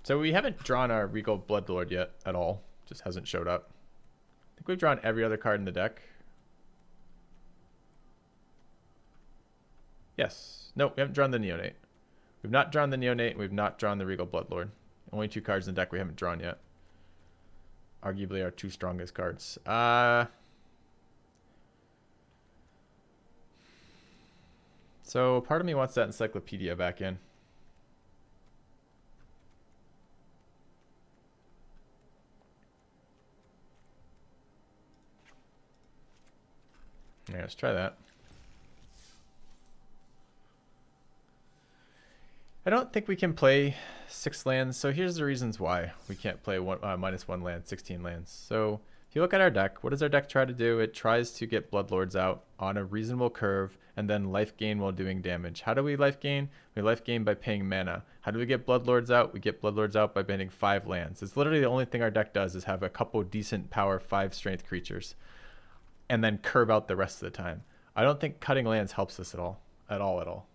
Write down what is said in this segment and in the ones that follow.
So we haven't drawn our Regal Bloodlord yet at all. Just hasn't showed up. I think we've drawn every other card in the deck. Yes. No, we haven't drawn the Neonate. We've not drawn the Neonate. We've not drawn the Regal Bloodlord. Only 2 cards in the deck we haven't drawn yet. Arguably our 2 strongest cards. So part of me wants that encyclopedia back in. Yeah, let's try that. I don't think we can play 6 lands, so here's the reasons why we can't play -1 land, 16 lands. So if you look at our deck, what does our deck try to do? It tries to get Bloodlords out on a reasonable curve and then life gain while doing damage. How do we life gain? We life gain by paying mana. How do we get Bloodlords out? We get Bloodlords out by banning 5 lands. It's literally the only thing our deck does is have a couple decent power 5 strength creatures and then curve out the rest of the time. I don't think cutting lands helps us at all. At all.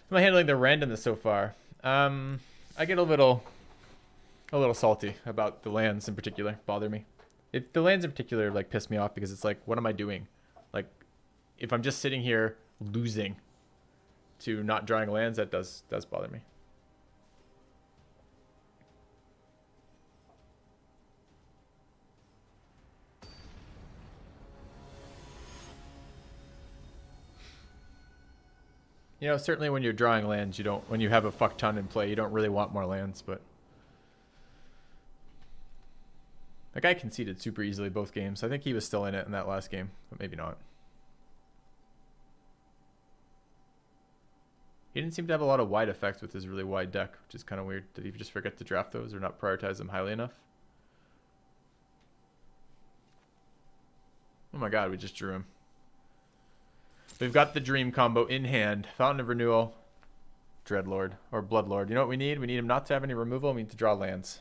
Am I handling the randomness so far? I get a little salty about the lands in particular. Bother me. If the lands in particular like piss me off because it's like, what am I doing? Like, if I'm just sitting here losing to not drawing lands, that does bother me. You know, certainly when you're drawing lands, you don't, when you have a fuck ton in play, you don't really want more lands, but that guy conceded super easily both games. I think he was still in it in that last game, but maybe not. He didn't seem to have a lot of wide effects with his really wide deck, which is kind of weird. Did he just forget to draft those or not prioritize them highly enough? Oh my god, we just drew him. We've got the Dream combo in hand. Fountain of Renewal, Dreadlord, or Bloodlord. You know what we need? We need him not to have any removal. We need to draw lands.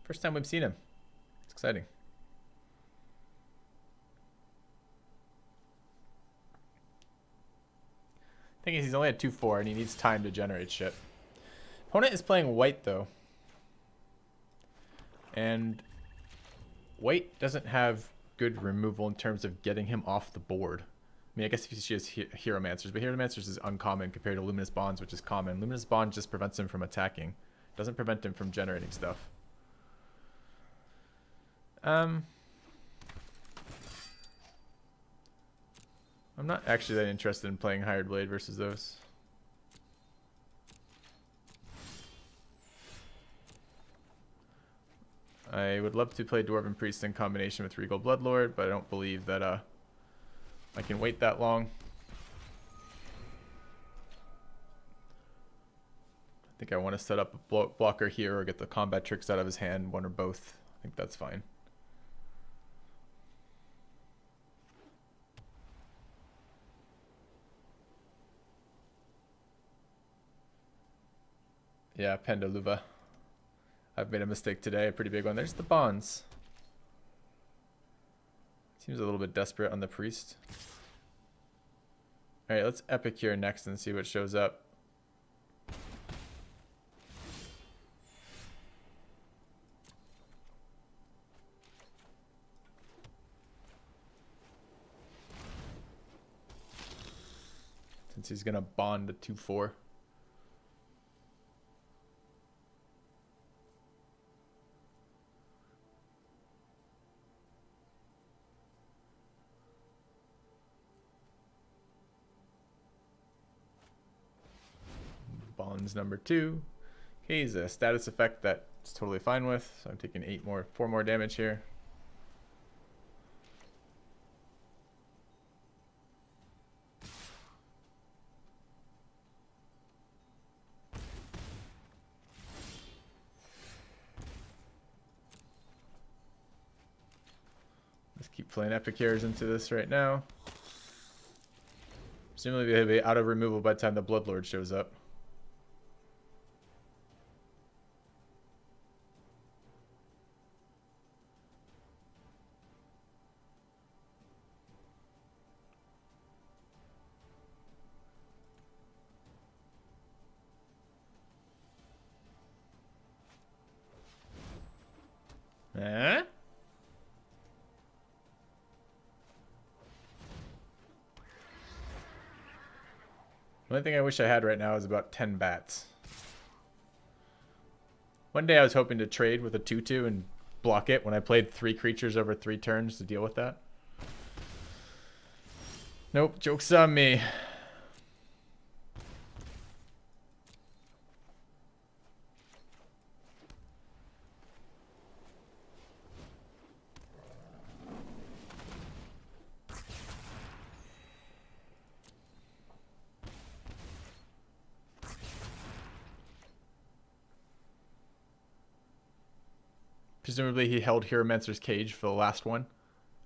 First time we've seen him. It's exciting. Thing is, he's only at 2/4 and he needs time to generate shit. Opponent is playing white though. And white doesn't have good removal in terms of getting him off the board. I mean, I guess if she has Heromancers, but Heromancers is uncommon compared to Luminous Bonds, which is common. Luminous Bond just prevents him from attacking. Doesn't prevent him from generating stuff. I'm not actually that interested in playing Hired Blade versus those. I would love to play Dwarven Priest in combination with Regal Bloodlord, but I don't believe that I can wait that long. I think I want to set up a blocker here or get the combat tricks out of his hand, one or both. I think that's fine. Yeah, Pendaluva. I've made a mistake today, a pretty big one. There's the bonds. Seems a little bit desperate on the priest. Alright, let's Epicure next and see what shows up. Since he's gonna bond a 2/4. Bonds number 2. Okay, he's a status effect that's totally fine with. So I'm taking 4 more damage here. This Keep playing Epic Heroes into this right now. Presumably they'll be out of removal by the time the Bloodlord shows up. Eh? The only thing I wish I had right now is about 10 bats. One day I was hoping to trade with a 2/2 and block it when I played 3 creatures over 3 turns to deal with that. Nope, joke's on me. Presumably he held Hieromancer's Cage for the last one.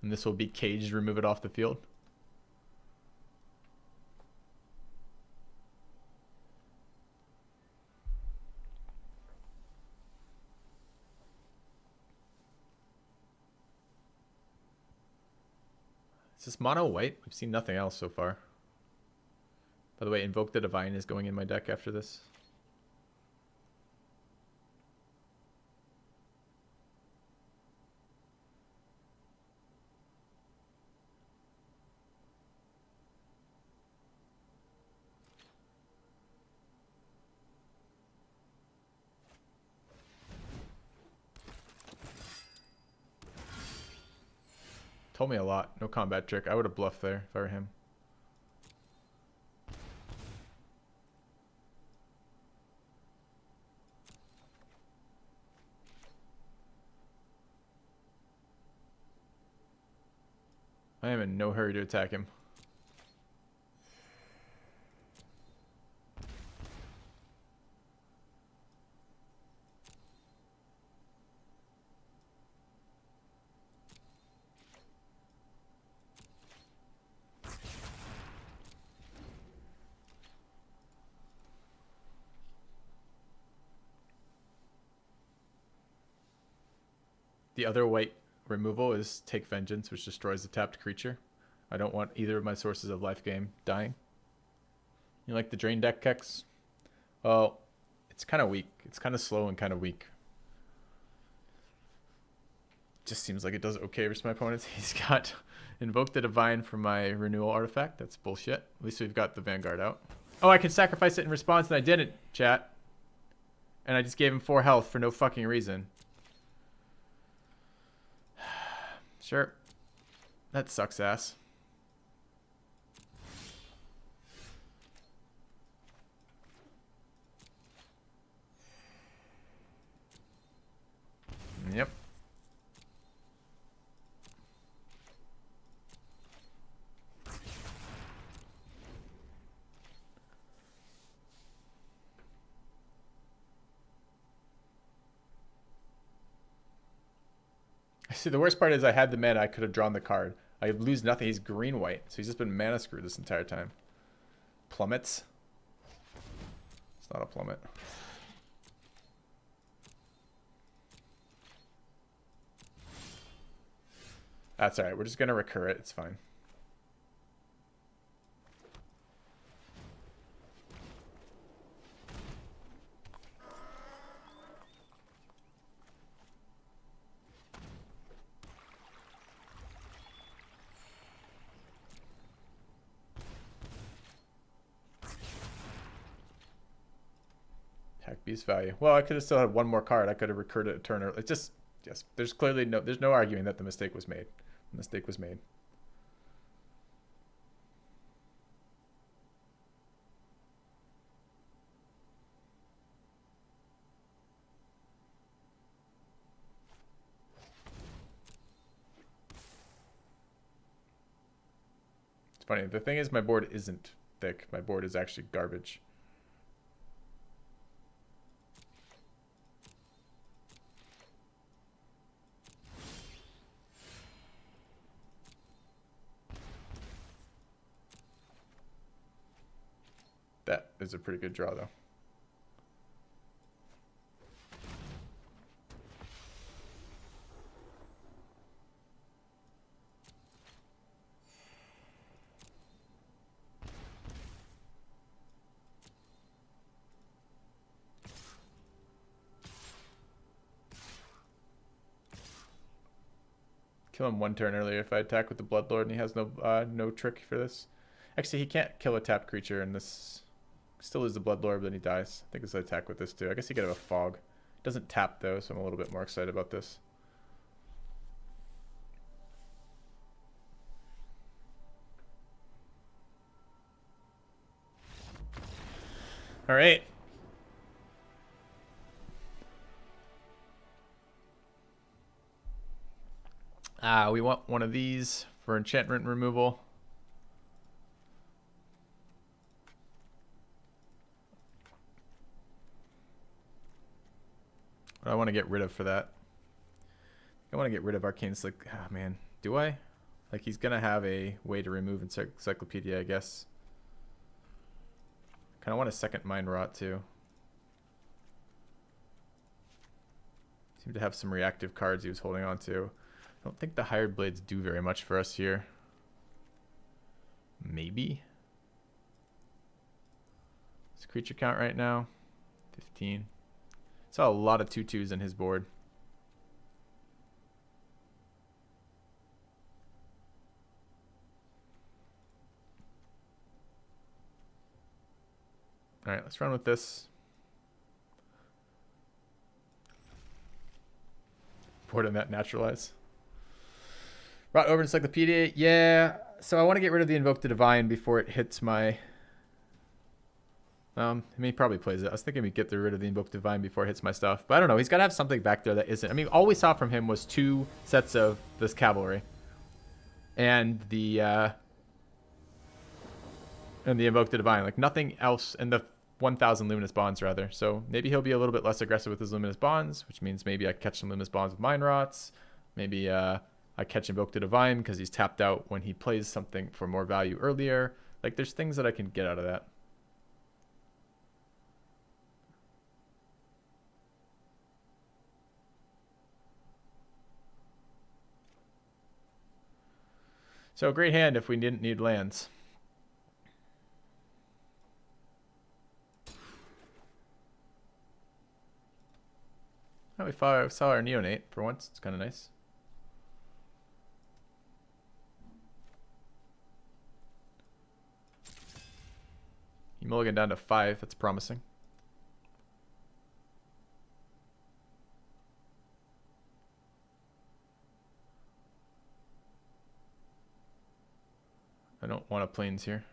And this will be caged, remove it off the field. Is this mono white? We've seen nothing else so far. By the way, Invoke the Divine is going in my deck after this. Told me a lot. No combat trick. I would have bluffed there if I were him. I am in no hurry to attack him. The other white removal is Take Vengeance, which destroys the tapped creature. I don't want either of my sources of life gain dying. You like the Drain deck, Kex? Well, it's kind of weak. It's kind of slow and kind of weak. Just seems like it does okay versus my opponents. He's got Invoke the Divine for my renewal artifact. That's bullshit. At least we've got the Vanguard out. Oh, I can sacrifice it in response, and I didn't, chat. And I just gave him 4 health for no fucking reason. Sure. That sucks ass. Yep. See, the worst part is I had the mana. I could have drawn the card. I lose nothing. He's green-white, so he's just been mana screwed this entire time. Plummets. It's not a plummet. That's alright. We're just going to recur it. It's fine. Heck, beast value. Well, I could have still had one more card. I could have recurred it a turn. It's just, yes, there's clearly there's no arguing that the mistake was made. The mistake was made. It's funny. The thing is, my board isn't thick. My board is actually garbage. That is a pretty good draw, though. Kill him one turn earlier if I attack with the Bloodlord and he has no trick for this. Actually, he can't kill a tapped creature, and this still is the Bloodlord, but then he dies. I think it's an attack with this too. I guess he could have a Fog. Doesn't tap though, so I'm a little bit more excited about this. All right. We want one of these for enchantment removal. What do I want to get rid of for that? I want to get rid of Arcane Slick. Ah, man. Do I? Like, he's going to have a way to remove Encyclopedia, I guess. Kind of want a second Mind Rot, too. Seemed to have some reactive cards he was holding on to. I don't think the Hired Blades do very much for us here. Maybe. What's creature count right now? 15. Saw a lot of 2/2s in his board. All right, let's run with this. Board in that naturalize. Brought over Encyclopedia. Yeah, so I want to get rid of the Invoke the Divine before it hits my... I mean, he probably plays it. I was thinking we'd get rid of the Invoke Divine before it hits my stuff. But I don't know. He's got to have something back there that isn't. I mean, all we saw from him was 2 sets of this Cavalry. And the Invoke the Divine. Like, nothing else. And the 1,000 Luminous Bonds, rather. So maybe he'll be a little bit less aggressive with his Luminous Bonds, which means maybe I catch some Luminous Bonds with Mind Rots. Maybe I catch Invoke the Divine because he's tapped out when he plays something for more value earlier. Like, there's things that I can get out of that. So great hand if we didn't need lands. Oh, we saw our Neonate for once. It's kind of nice. You mulligan down to 5. That's promising. I don't want a plains here.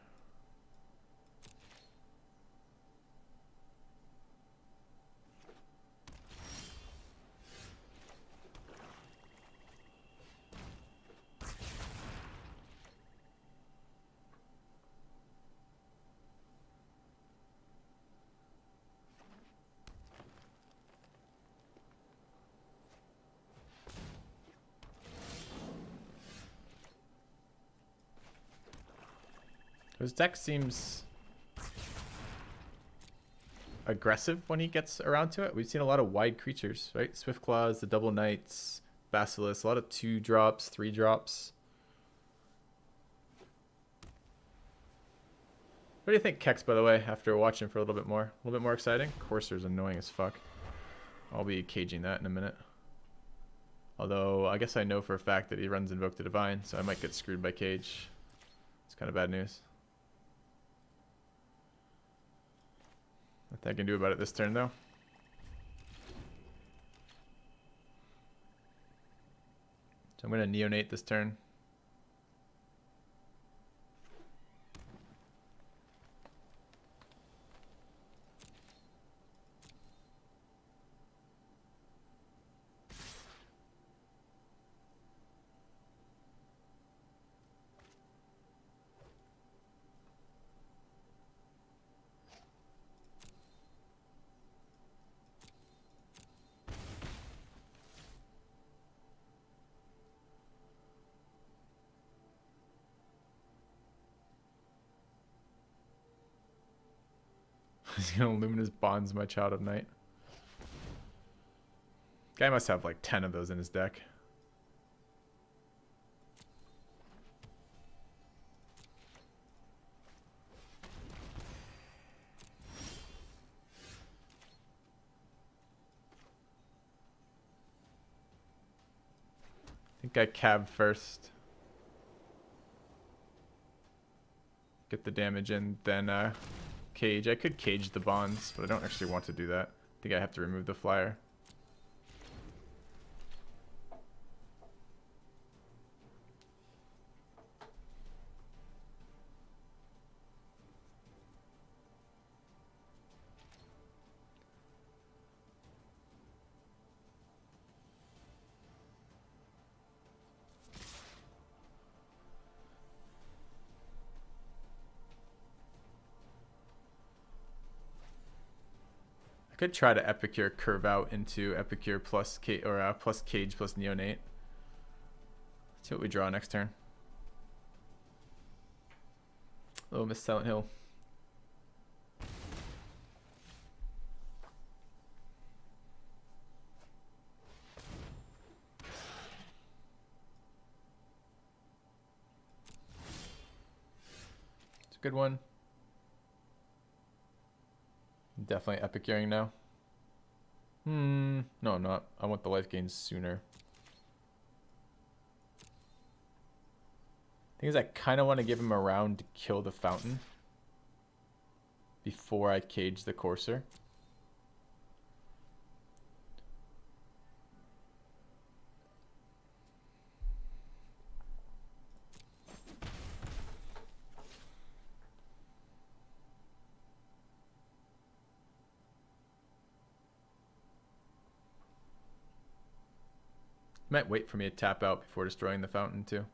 His deck seems aggressive when he gets around to it. We've seen a lot of wide creatures, right? Swift Claws, the Double Knights, Basilisk, a lot of 2-drops, 3-drops. What do you think, Kex, by the way, after watching for a little bit more? A little bit more exciting? Courser's annoying as fuck. I'll be caging that in a minute. Although, I guess I know for a fact that he runs Invoke the Divine, so I might get screwed by Cage. It's kind of bad news. Nothing I can do about it this turn, though. So I'm going to Neonate this turn. He's gonna Luminous Bonds my Child of Night. Guy must have like 10 of those in his deck. I think I cab first. Get the damage in, then cage. I could cage the bonds, but I don't actually want to do that. I think I have to remove the flyer. I could try to Epicure curve out into Epicure plus plus Cage plus Neonate. See what we draw next turn. Oh, Miss Silent Hill. It's a good one. Definitely Epicuring now. No, I'm not. I want the life gains sooner. Thing is, I kind of want to give him a round to kill the fountain before I cage the courser. Might wait for me to tap out before destroying the fountain too.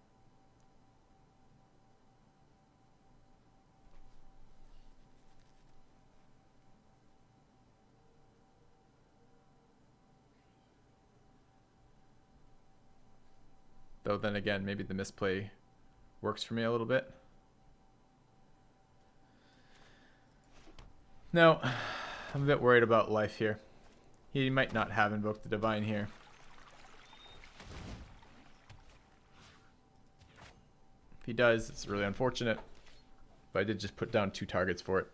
Though then again, maybe the misplay works for me a little bit. No, I'm a bit worried about life here. He might not have invoked the divine here. If he does, it's really unfortunate. But I did just put down 2 targets for it.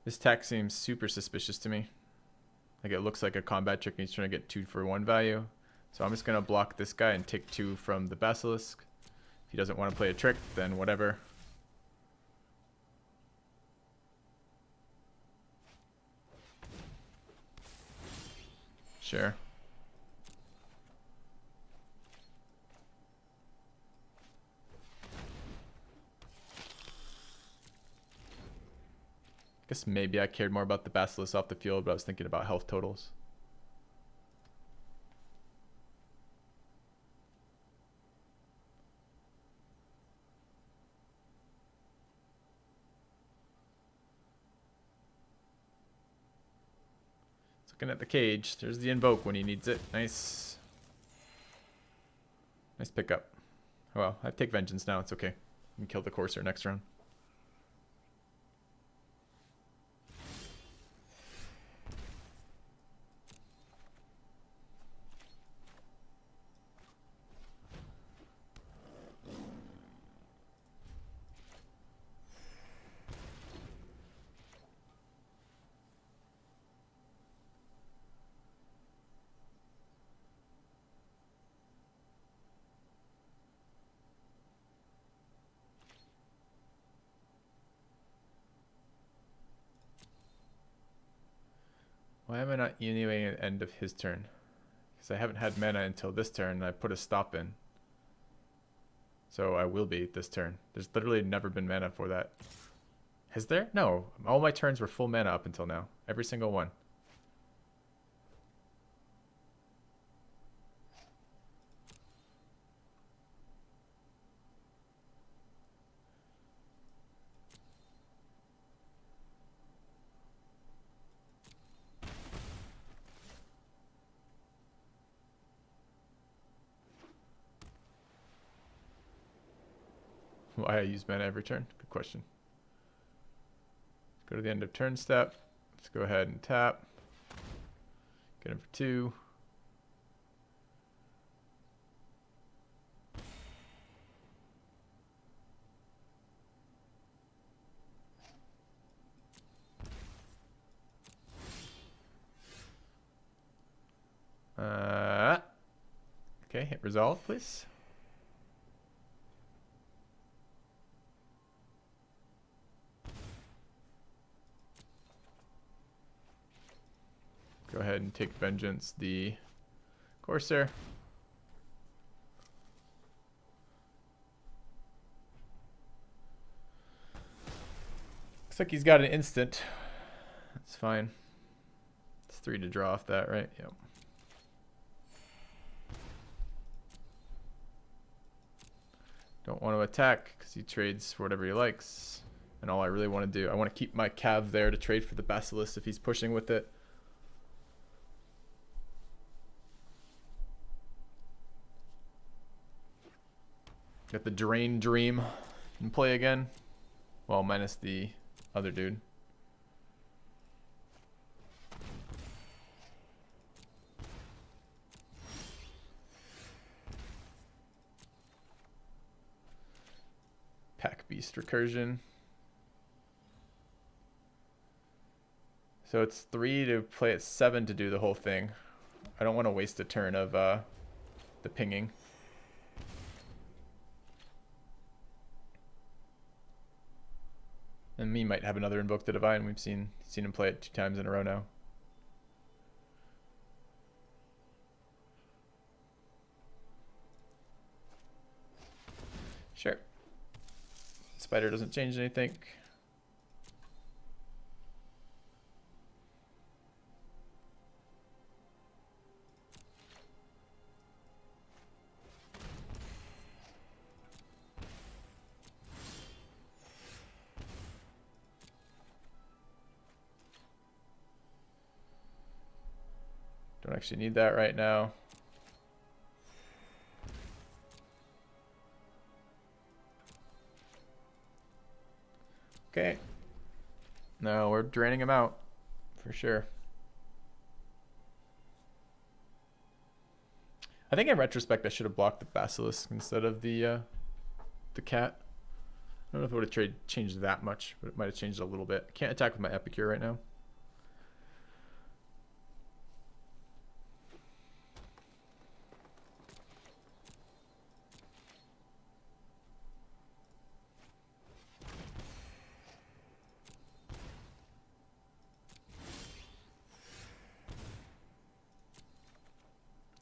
This attack seems super suspicious to me. Like it looks like a combat trick and he's trying to get 2 for 1 value. So I'm just going to block this guy and take 2 from the Basilisk. If he doesn't want to play a trick, then whatever. Sure. Guess maybe I cared more about the Basilisk off the field, but I was thinking about health totals. Looking at the cage, there's the invoke when he needs it. Nice. Nice pickup. Oh well, I take vengeance now, it's okay. I can kill the courser next round. Why am I not anyway at the end of his turn? Because I haven't had mana until this turn and I put a stop in. So I will be this turn. There's literally never been mana for that. Has there? No. All my turns were full mana up until now. Every single one. Why I use mana every turn? Good question. Go to the end of turn step. Let's go ahead and tap. Get him for 2. Okay, hit resolve, please. Go ahead and take Vengeance, the Corsair. Looks like he's got an instant. That's fine. It's 3 to draw off that, right? Yep. Don't want to attack because he trades for whatever he likes. And all I really want to do, I want to keep my Cav there to trade for the Basilisk if he's pushing with it. Got the Drain Dream in play again. Well, minus the other dude. Pack Beast Recursion. So it's 3 to play at 7 to do the whole thing. I don't want to waste a turn of the pinging. And me might have another Invoke the Divine. We've seen him play it 2 times in a row now. Sure. Spider doesn't change anything. Don't actually need that right now. Okay. No, we're draining him out for sure. I think in retrospect I should have blocked the Basilisk instead of the cat. I don't know if it would have changed that much, but it might have changed a little bit. I can't attack with my Epicure right now.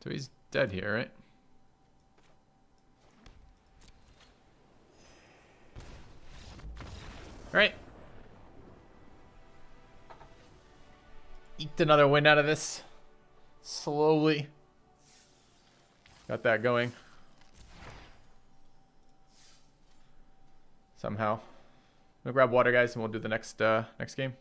So he's dead here, right? All right. Eked another win out of this. Slowly. Got that going. Somehow. I'm gonna grab water, guys, and we'll do the next game.